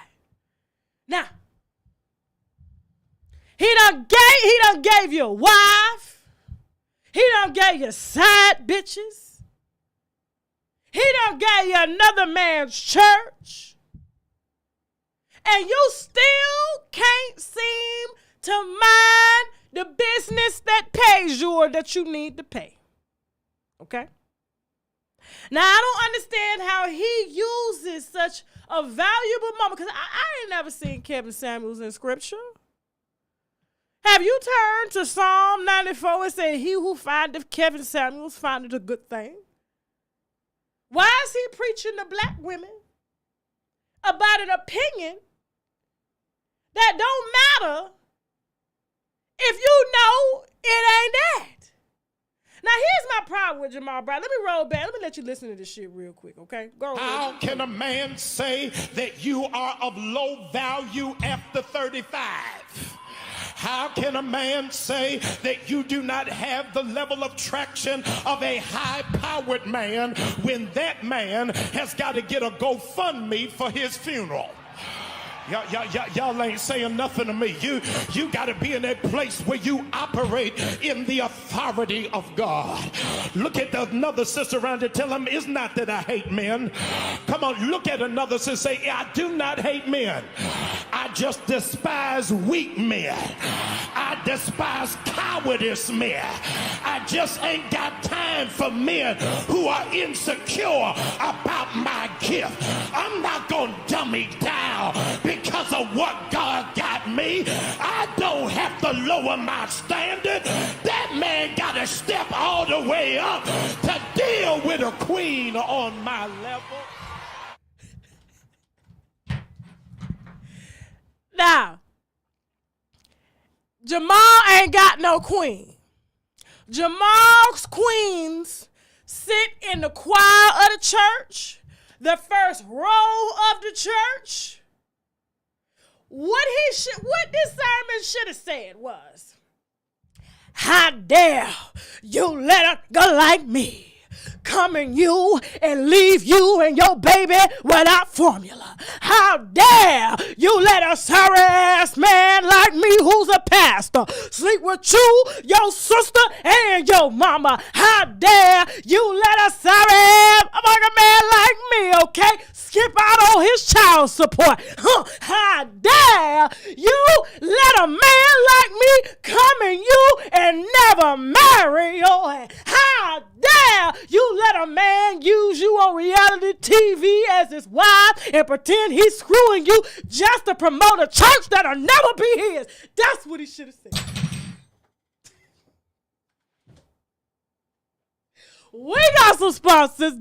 Now, he done gave you a wife. He done gave you side bitches. He done gave you another man's church. And you still can't seem to mind the business that pays you or that you need to pay. Okay? Now, I don't understand how he uses such a valuable moment, because I ain't never seen Kevin Samuels in scripture. Have you turned to Psalm 94 and said, he who findeth Kevin Samuels findeth a good thing? Why is he preaching to black women about an opinion that don't matter if you know it ain't that? Now, here's my problem with Jamal Bryant. Let me roll back. Let me let you listen to this shit real quick, okay? Go ahead. How can a man say that you are of low value after 35? How can a man say that you do not have the level of traction of a high-powered man when that man has got to get a GoFundMe for his funeral? Y'all ain't saying nothing to me. You got to be in that place where you operate in the authority of God. Look at another sister around and tell them, it's not that I hate men. Come on, look at another sister and say, I do not hate men. I just despise weak men. I despise cowardice men. I just ain't got time for men who are insecure about my gift. I'm not going to dummy down because of what God got me. I don't have to lower my standard. That man got to step all the way up to deal with a queen on my level. Now, Jamal ain't got no queen. Jamal's queens sit in the choir of the church, the first row of the church. What this sermon should have said was, how dare you let a girl like me come in you and leave you and your baby without formula? How dare you let a sorry-ass man like me who's a pastor sleep with you, your sister, and your mama? How dare you let a sorry-ass man like me, okay, skip out on his child support? How dare you let a man like me come in you and never marry your ass? How dare you let a man use you on reality TV as his wife and pretend he's screwing you just to promote a church that'll never be his? That's what he should have said. We got some sponsors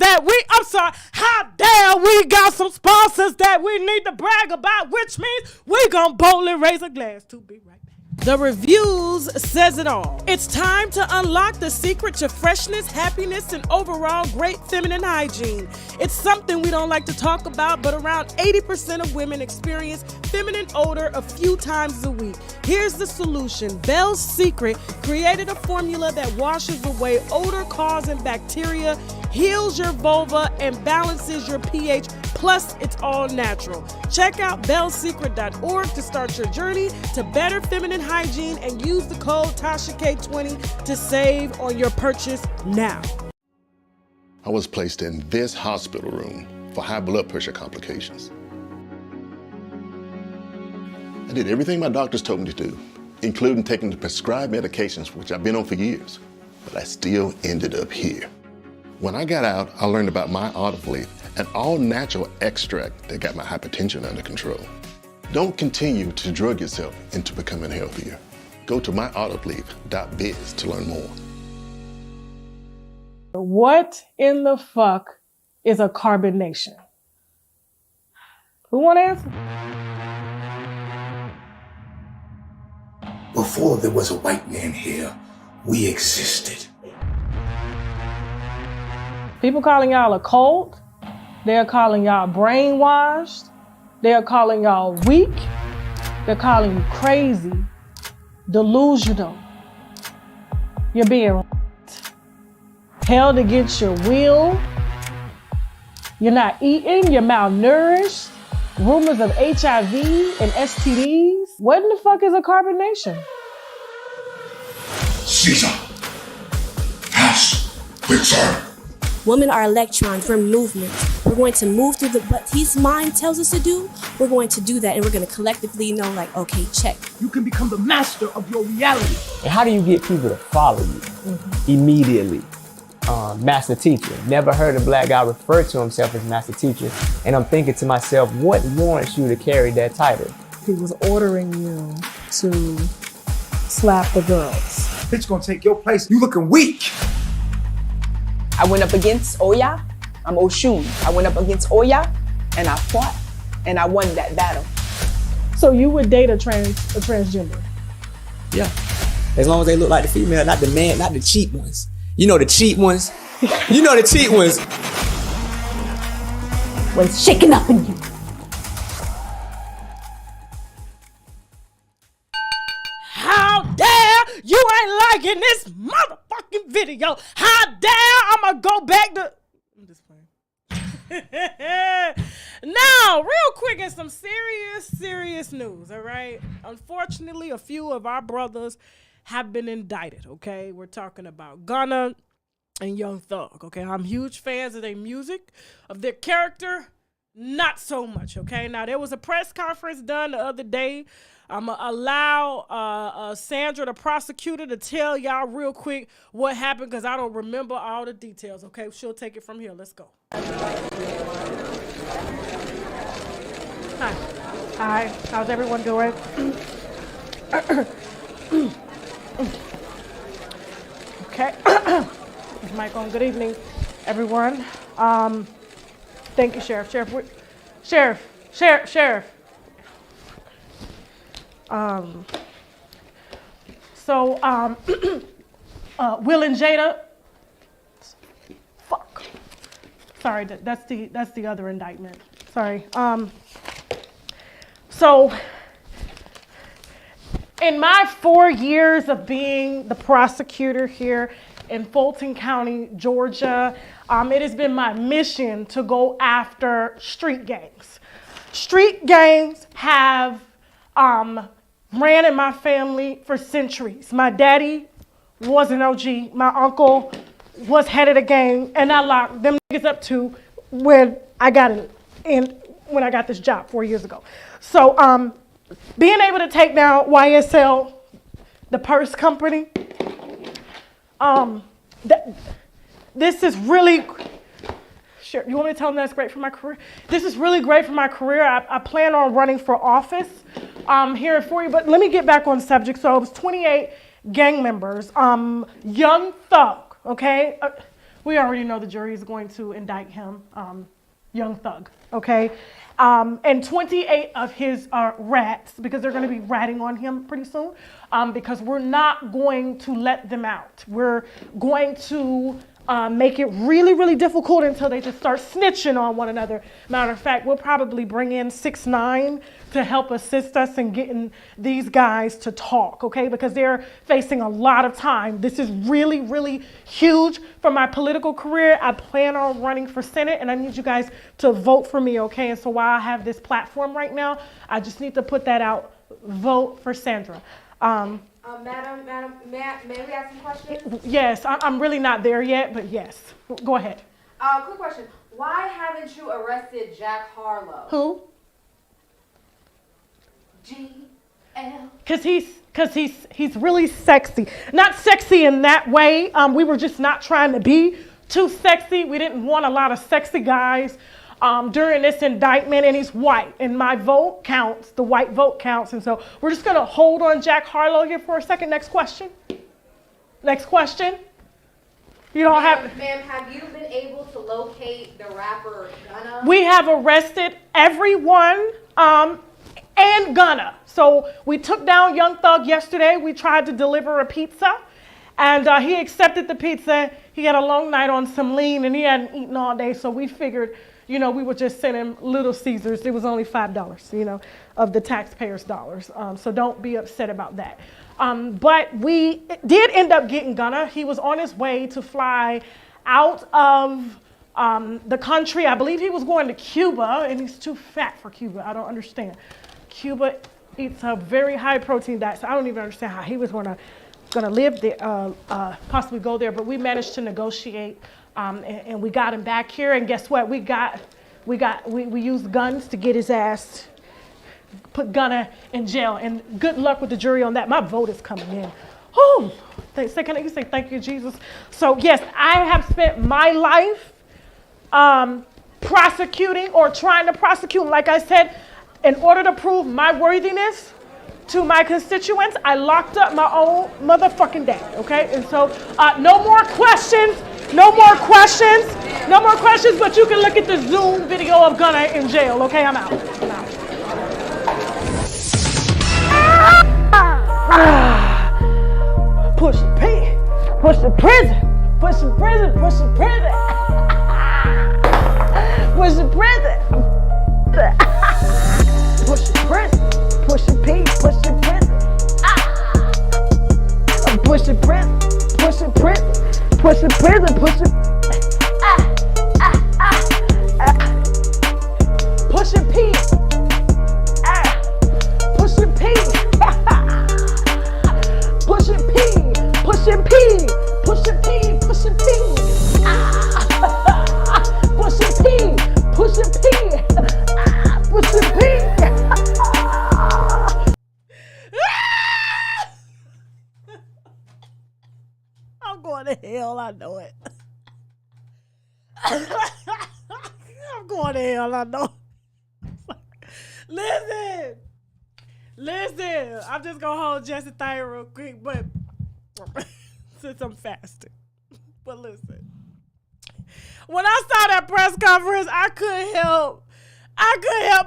how dare we got some sponsors that we need to brag about, which means we gonna boldly raise a glass to be right back. The reviews says it all. It's time to unlock the secret to freshness, happiness, and overall great feminine hygiene. It's something we don't like to talk about, but around 80% of women experience feminine odor a few times a week. Here's the solution. Belle's Secret created a formula that washes away odor-causing bacteria, heals your vulva, and balances your pH, plus it's all natural. Check out bellsecret.org to start your journey to better feminine hygiene and use the code TASHAK20 to save on your purchase now. I was placed in this hospital room for high blood pressure complications. I did everything my doctors told me to do, including taking the prescribed medications, which I've been on for years, but I still ended up here. When I got out, I learned about my olive leaf, an all-natural extract that got my hypertension under control. Don't continue to drug yourself into becoming healthier. Go to myoliveleaf.biz to learn more. What in the fuck is a carbonation? Who want to answer? Before there was a white man here, we existed. People calling y'all a cult. They're calling y'all brainwashed. They're calling y'all weak. They're calling you crazy, delusional. You're being held against your will. You're not eating. You're malnourished. Rumors of HIV and STDs. What in the fuck is a carbonation? Caesar, Fix her. Women are electrons, we're movement. We're going to move through what his mind tells us to do. We're going to do that, and we're going to collectively know, like, okay, check. You can become the master of your reality. And how do you get people to follow you immediately? Master teacher. Never heard a black guy refer to himself as master teacher. And I'm thinking to myself, what warrants you to carry that title? He was ordering you to slap the girls. Bitch gonna take your place. You looking weak. I went up against Oya. I'm Oshun. I went up against Oya, and I fought, and I won that battle. So you would date a transgender? Yeah. As long as they look like the female, not the man, not the cheap ones. You know the cheap ones? You know the cheap ones. What's shaking up in you? How dare you ain't liking this motherfucking video? How dare I'ma go back to... I'm just playing. Now, real quick, and some serious news, all right? Unfortunately, a few of our brothers have been indicted, okay? We're talking about Gunna and Young Thug, okay? I'm huge fans of their music, of their character, not so much, okay? Now, there was a press conference done the other day. I'm going to allow Sandra, the prosecutor, to tell y'all real quick what happened because I don't remember all the details, okay? She'll take it from here. Let's go. Hi. Hi. How's everyone doing? Okay. Is mic on? Good evening, everyone. Thank you, Sheriff. Sheriff. Will and Jada. Fuck. Sorry, that's the other indictment. Sorry. So in my 4 years of being the prosecutor here in Fulton County, Georgia, it has been my mission to go after street gangs. Street gangs have ran in my family for centuries. My daddy was an OG. My uncle was head of the gang, and I locked them niggas up too when I got this job 4 years ago. So being able to take down YSL, the purse company, this is really, sure, you want me to tell them that's great for my career? This is really great for my career. I plan on running for office here for you, but let me get back on subject. So it was 28 gang members, Young Thug, okay? We already know the jury is going to indict him, Young Thug, okay? And 28 of his rats, because they're going to be ratting on him pretty soon, because we're not going to let them out. We're going to make it really, really difficult until they just start snitching on one another. Matter of fact, we'll probably bring in 6ix9ine to help assist us in getting these guys to talk, okay? Because they're facing a lot of time. This is really, really huge for my political career. I plan on running for Senate, and I need you guys to vote for me, okay? And so while I have this platform right now, I just need to put that out. Vote for Sandra. Madam, may we ask some questions? Yes, I'm really not there yet, but yes. Go ahead. Quick question. Why haven't you arrested Jack Harlow? Who? GL. Cause he's really sexy. Not sexy in that way. We were just not trying to be too sexy. We didn't want a lot of sexy guys during this indictment, and he's white, and my vote counts. The white vote counts, and so we're just gonna hold on Jack Harlow here for a second. Next question. Next question. You don't have. Ma'am, have you been able to locate the rapper Gunna? We have arrested everyone and Gunna. So we took down Young Thug yesterday. We tried to deliver a pizza, and he accepted the pizza. He had a long night on some lean, and he hadn't eaten all day, so we figured, you know, we would just send him Little Caesars. It was only $5, you know, of the taxpayers' dollars. So don't be upset about that. But we did end up getting Gunna. He was on his way to fly out of the country. I believe he was going to Cuba, and he's too fat for Cuba. I don't understand. Cuba eats a very high protein diet, so I don't even understand how he was going to gonna live there, possibly go there, but we managed to negotiate, and we got him back here. And guess what? We used guns to get his ass, put Gunna in jail. And good luck with the jury on that. My vote is coming in. Oh, can you say thank you, Jesus? So yes, I have spent my life prosecuting or trying to prosecute. Like I said, in order to prove my worthiness to my constituents, I locked up my own motherfucking dad, okay? And so no more questions, but you can look at the Zoom video of Gunna in jail, okay? I'm out. Push the prison. Push the prison. Push the prison. Push the prison. Push the prison. Push the prison. Push the P. Push the prison. Push the prison. Push the prison. Push the prison. Push the. Push the P. Push the P. Push it P, push it P, push it P, push it P. Push it P, push it P, push it P. I'm going to hell, I know it. I'm going to hell, I know. Listen, I'm just gonna hold Jesse thing real quick, but since I'm fasting. But listen, when I saw that press conference, I couldn't help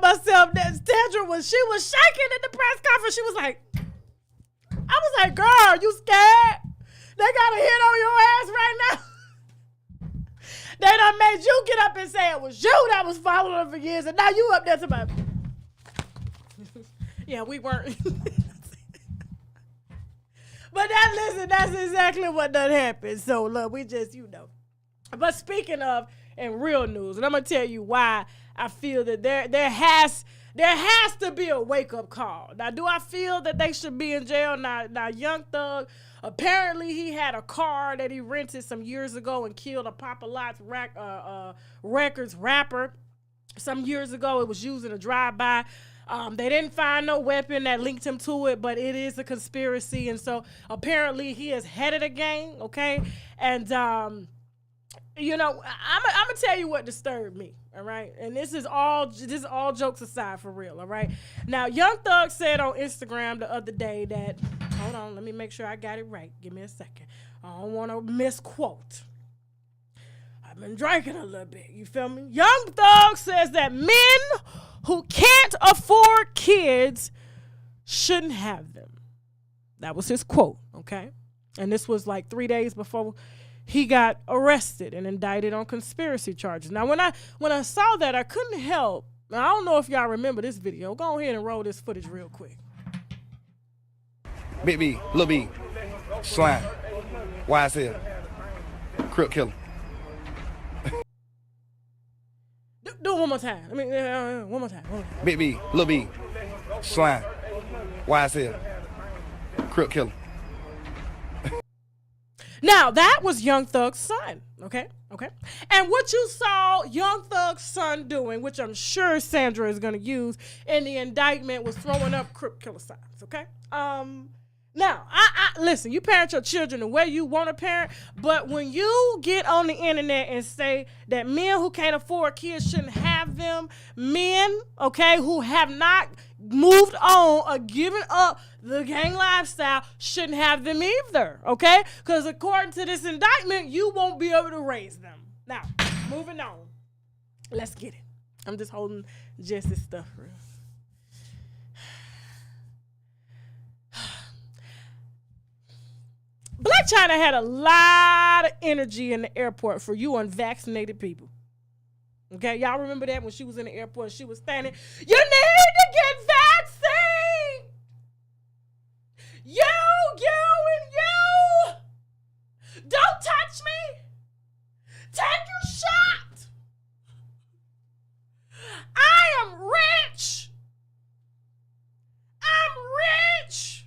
myself. That Sandra she was shaking in the press conference. She was like, I was like, girl, you scared? They got a hit on your ass right now. They done made you get up and say it was you that was following them for years, and now you up there to my. Yeah, we weren't. But that's exactly what done happened. So look, we just, But speaking of in real news, and I'm gonna tell you why I feel that there has to be a wake-up call. Now, do I feel that they should be in jail? Now Young Thug, apparently he had a car that he rented some years ago and killed a Papa Lots Records rapper some years ago. It was used in a drive-by. They didn't find no weapon that linked him to it, but it is a conspiracy. And so apparently he is head of the gang, okay? And, I'm going to tell you what disturbed me, all right? And this is all jokes aside, for real, all right? Now, Young Thug said on Instagram the other day that, hold on, let me make sure I got it right. Give me a second. I don't want to misquote. I've been drinking a little bit, you feel me? Young Thug says that men who can't afford kids shouldn't have them. That was his quote, okay? And this was like 3 days before he got arrested and indicted on conspiracy charges. Now, when I saw that, I couldn't help. Now, I don't know if y'all remember this video. Go ahead and roll this footage real quick. Big B, Lil B, Slime, YSL, Crip Killer. Do it one more time. One more time. Big B, Lil B, Slime, YSL, Crip Killer. Now, that was Young Thug's son, okay? And what you saw Young Thug's son doing, which I'm sure Sandra is going to use in the indictment, was throwing up Crip Killer signs, okay? Now, I listen, you parent your children the way you want to parent, but when you get on the internet and say that men who can't afford kids shouldn't have them, men, okay, who have not moved on or given up the gang lifestyle shouldn't have them either, okay? Because according to this indictment, you won't be able to raise them. Now, moving on. Let's get it. I'm just holding Jesse's stuff real. Black China had a lot of energy in the airport for you unvaccinated people. Okay, y'all remember that when she was in the airport, she was standing, you need to get vaccine. You and you. Don't touch me. Take your shot. I am rich. I'm rich.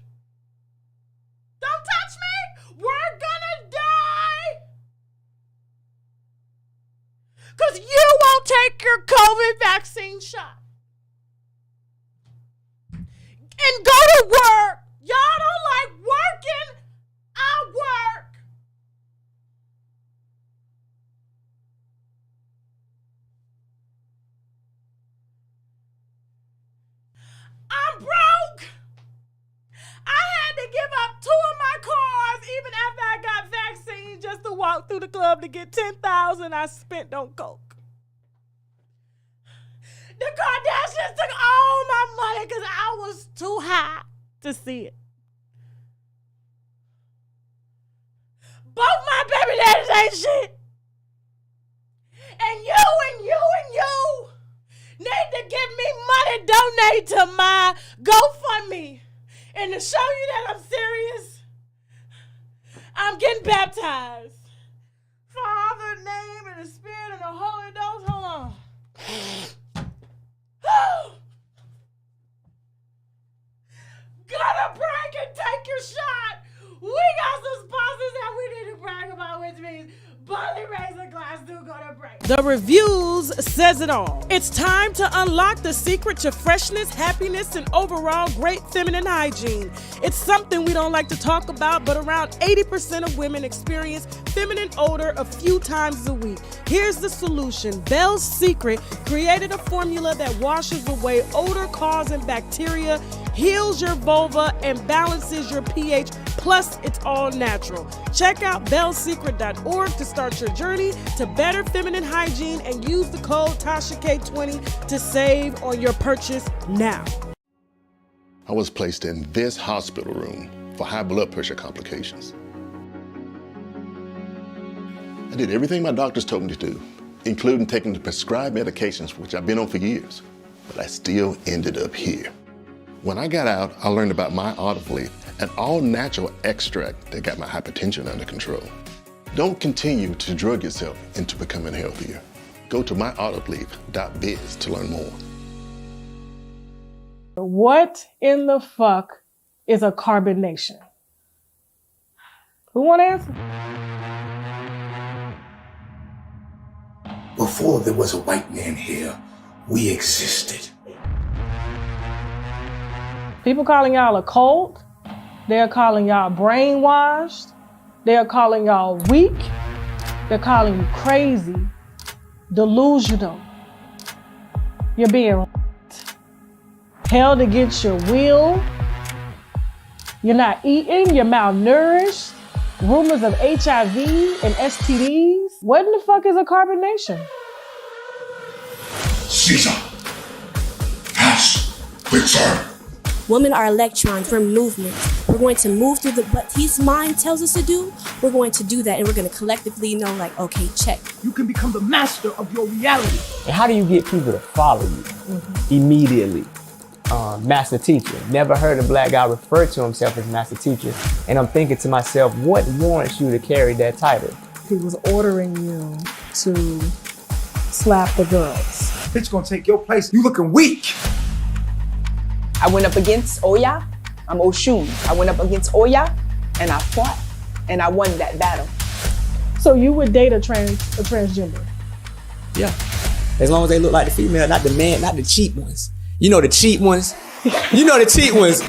Don't touch me. take your COVID vaccine shot and go to work. Y'all don't like working. I work. I'm broke. I had to give up 2 of my cars even after I got vaccine just to walk through the club to get $10,000 I spent on coke. The Kardashians took all my money because I was too high to see it. Both my baby daddies ain't shit. And you need to give me money, donate to my GoFundMe. And to show you that I'm serious, I'm getting baptized. Father, name, and the Spirit, and the Holy Ghost. Hold on. Gotta brag and take your shot. We got some sponsors that we need to brag about, which means Bully Razor Glass do go to break. The reviews says it all. It's time to unlock the secret to freshness, happiness, and overall great feminine hygiene. It's something we don't like to talk about, but around 80% of women experience feminine odor a few times a week. Here's the solution. Belle's Secret created a formula that washes away odor-causing bacteria, heals your vulva, and balances your pH. Plus, it's all natural. Check out bellsecret.org to start your journey to better feminine hygiene and use the code TASHAK20 to save on your purchase now. I was placed in this hospital room for high blood pressure complications. I did everything my doctors told me to do, including taking the prescribed medications, which I've been on for years, but I still ended up here. When I got out, I learned about my olive leaf, an all-natural extract that got my hypertension under control. Don't continue to drug yourself into becoming healthier. Go to myoliveleaf.biz to learn more. What in the fuck is a carbonation? Who want to answer? Before there was a white man here, we existed. People calling y'all a cult. They're calling y'all brainwashed. They're calling y'all weak. They're calling you crazy, delusional. You're being held against your will. You're not eating. You're malnourished. Rumors of HIV and STDs. What in the fuck is a carbonation? Caesar, pass, return. Women are electrons, we're movement. We're going to move through what his mind tells us to do. We're going to do that, and we're going to collectively know, like, okay, check. You can become the master of your reality. And how do you get people to follow you immediately? Master teacher. Never heard a black guy refer to himself as master teacher. And I'm thinking to myself, what warrants you to carry that title? He was ordering you to slap the girls. Bitch gonna take your place. You looking weak. I went up against Oya. I'm Oshun. I went up against Oya, and I fought, and I won that battle. So you would date a transgender? Yeah. As long as they look like the female, not the man, not the cheap ones. You know the cheap ones? You know the cheap ones.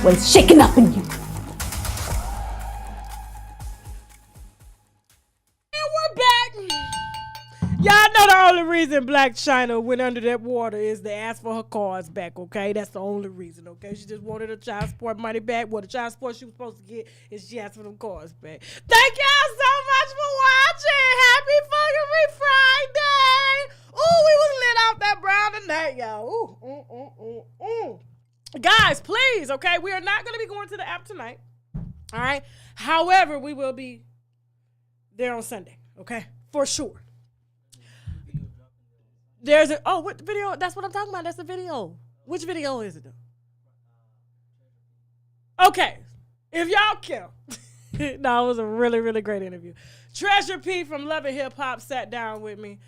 What's shaking up in you? Y'all know the only reason Black China went under that water is to ask for her cars back, okay? That's the only reason, okay? She just wanted her child support money back. Well, the child support she was supposed to get is she asked for them cars back. Thank y'all so much for watching. Happy fucking Friday. Ooh, we was lit off that brown tonight, y'all. Ooh. Guys, please, okay? We are not going to be going to the app tonight, all right? However, we will be there on Sunday, okay? For sure. There's what video? That's what I'm talking about. That's the video. Which video is it though? Okay. If y'all care. No, it was a really, really great interview. Treasure P from Love and Hip Hop sat down with me.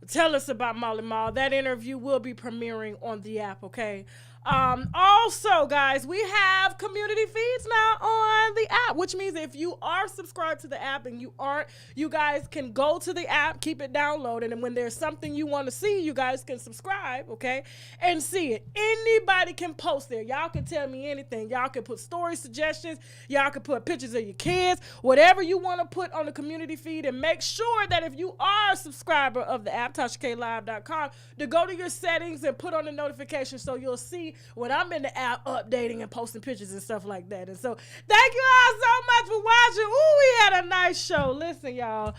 Tell us about Molly Mall. That interview will be premiering on the app, okay? Also, guys, we have community feeds now on the app, which means if you are subscribed to the app and you aren't, you guys can go to the app, keep it downloaded, and when there's something you want to see, you guys can subscribe, okay, and see it. Anybody can post there. Y'all can tell me anything. Y'all can put story suggestions. Y'all can put pictures of your kids, whatever you want to put on the community feed, and make sure that if you are a subscriber of the app, TashaKLive.com, to go to your settings and put on the notifications so you'll see when I'm in the app updating and posting pictures and stuff like that. And so thank you all so much for watching. Ooh, we had a nice show. Listen, y'all,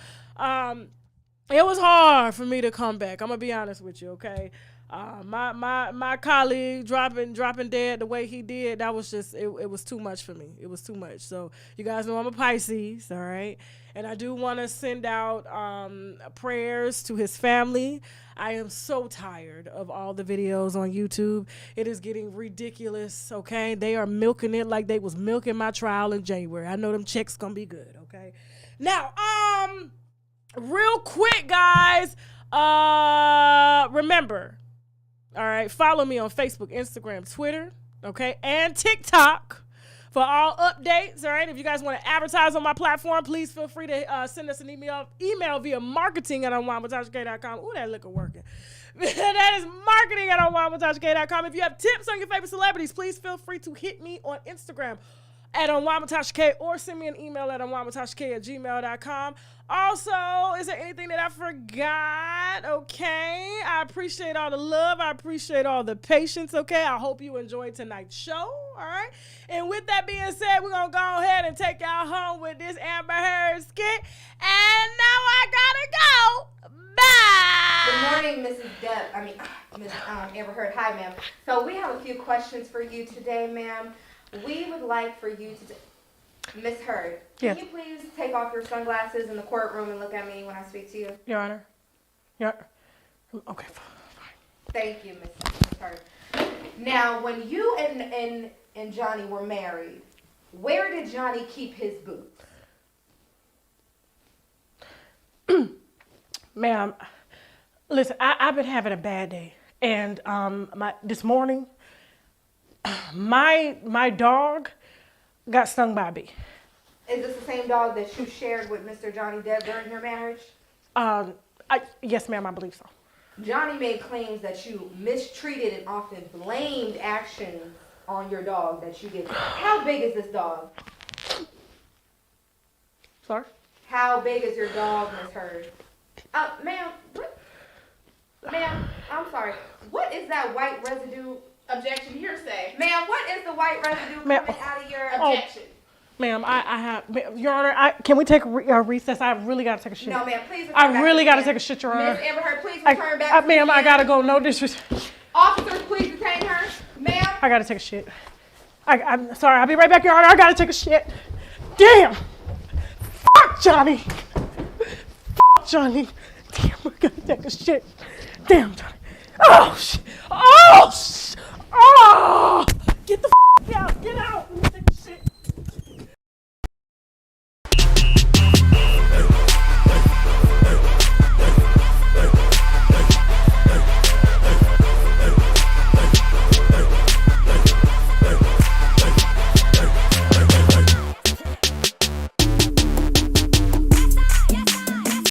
it was hard for me to come back. I'm gonna be honest with you, okay? My colleague dropping dead the way he did, that was just, it was too much for me. It was too much. So you guys know I'm a Pisces, all right? And I do want to send out prayers to his family. I am so tired of all the videos on YouTube. It is getting ridiculous, okay? They are milking it like they was milking my trial in January. I know them checks gonna be good, okay? Now, real quick, guys, remember, all right, follow me on Facebook, Instagram, Twitter, okay, and TikTok for all updates, all right? If you guys want to advertise on my platform, please feel free to send us an email via marketing@unwinewithtashak.com. Ooh, that liquor working. That is marketing@unwinewithtashak.com. If you have tips on your favorite celebrities, please feel free to hit me on Instagram at unwinewithtashak or send me an email at unwinewithtashak@gmail.com. Also, is there anything that I forgot? Okay. I appreciate all the love. I appreciate all the patience, okay? I hope you enjoyed tonight's show, all right? And with that being said, we're going to go ahead and take y'all home with this Amber Heard skit. And now I got to go. Bye. Good morning, Mrs. Miss Amber Heard. Hi, ma'am. So we have a few questions for you today, ma'am. We would like for you to... Miss Heard, can you please take off your sunglasses in the courtroom and look at me when I speak to you? Your Honor. Okay, fine. Thank you, Miss Heard. Now, when you and Johnny were married, where did Johnny keep his boots? Ma'am, listen, I've been having a bad day. And this morning, my dog got stung by a bee. Is this the same dog that you shared with Mr. Johnny Depp during your marriage? Yes, ma'am, I believe so. Johnny made claims that you mistreated and often blamed actions on your dog that you did. How big is this dog? Sorry? How big is your dog, Miss Heard? Ma'am, I'm sorry. What is that white residue? Objection, hearsay. Ma'am, what is the white residue coming out of your objection? Ma'am, I have, Your Honor, can we take a recess? I really got to take a shit. No, ma'am, please return I really got to take a shit, Your Honor. Miss Amber Heard, please return back. Ma'am, I got to go. No disrespect. Officers, please detain her. Ma'am. I got to take a shit. I'm sorry. I'll be right back, Your Honor. I got to take a shit. Damn. Fuck Johnny. Fuck Johnny. Damn, I got to take a shit. Damn, Johnny. Oh, shit. Oh, shit.